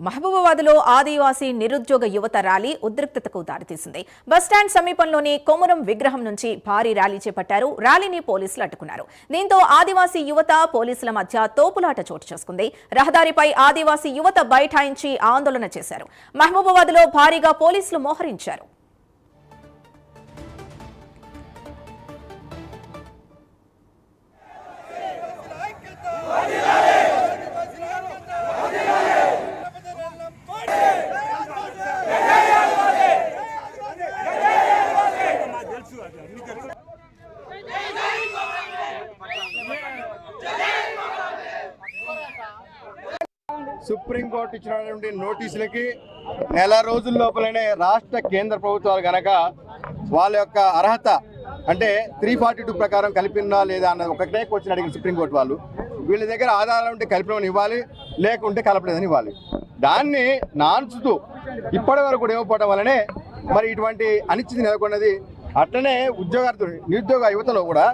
మహబూబాబాద్లో ఆదివాసీ నిరుద్యోగ యువత ర్యాలీ ఉద్రిక్తతకు దారితీసింది. బస్టాండ్ సమీపంలోని కొమురం విగ్రహం నుంచి భారీ ర్యాలీ చేపట్టారు. ర్యాలీని పోలీసులు అడ్డుకున్నారు. దీంతో ఆదివాసీ యువత పోలీసుల మధ్య తోపులాట చోటు చేసుకుంది. రహదారిపై ఆదివాసీ యువత బైఠాయించి ఆందోళన చేశారు. మహబూబాబాద్లో భారీగా పోలీసులు మోహరించారు. సుప్రీంకోర్టు ఇచ్చినటువంటి నోటీసులకి నెల రోజుల లోపలనే రాష్ట్ర కేంద్ర ప్రభుత్వాలు గనక వాళ్ళ యొక్క అర్హత అంటే 342 ప్రకారం కలిపినా లేదా అన్నది ఒకటే క్వశ్చన్ అడిగిన సుప్రీంకోర్టు వాళ్ళు. వీళ్ళ దగ్గర ఆధారాలు ఉంటే కలిపినని ఇవ్వాలి, లేకుంటే కలపలేదని ఇవ్వాలి. దాన్ని నాన్చుతూ ఇప్పటి వరకు కూడా ఇవ్వకపోవడం వల్లనే మరి ఇటువంటి అనిశ్చితి నెలకొన్నది. అట్లనే ఉద్యోగార్థులు నిరుద్యోగ యువతలో కూడా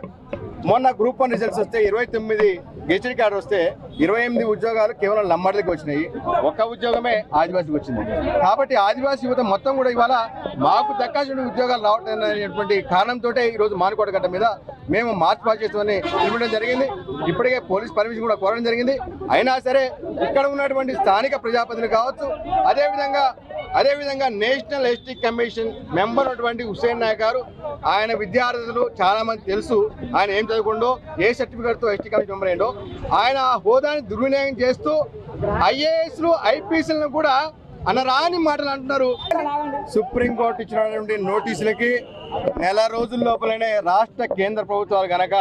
మొన్న గ్రూప్ 1 రిజల్ట్స్ వస్తే 29 గెజిటెడ్ కార్డు వస్తే 28 ఉద్యోగాలు కేవలం లంబాడీలకు వచ్చినాయి. ఒక్క ఉద్యోగమే ఆదివాసీకి వచ్చింది. కాబట్టి ఆదివాసీ యువత మొత్తం కూడా ఇవాళ మాకు దక్కాల్సిన ఉద్యోగాలు రావటం అనేటువంటి కారణంతో ఈరోజు మానుకోట గడ్డ మీద మేము మార్చ్ పాస్ చేస్తామని ఇవ్వడం జరిగింది. ఇప్పటికే పోలీస్ పర్మిషన్ కూడా కోరడం జరిగింది. అయినా సరే ఇక్కడ ఉన్నటువంటి స్థానిక ప్రజాప్రతినిధులు కావచ్చు, అదేవిధంగా నేషనల్ ఎస్టీ కమిషన్ మెంబర్ ఉన్నటువంటి హుసేన్ నాయక్ గారు, ఆయన విద్యార్థులు చాలా మంది తెలుసు ఆయన ఏం చదువుకుండో, ఏ సర్టిఫికేట్తో ఎస్టీ కమిషన్ మెంబర్ అయ్యిండో. ఆయన హోదాని దుర్వినియోగం చేస్తూ ఐఏఎస్లు ఐపీఎస్లను కూడా అనరాని మాటలు అంటున్నారు. సుప్రీంకోర్టు ఇచ్చినటువంటి నోటీసులకి నెల రోజుల లోపలనే రాష్ట్ర కేంద్ర ప్రభుత్వాలు గనక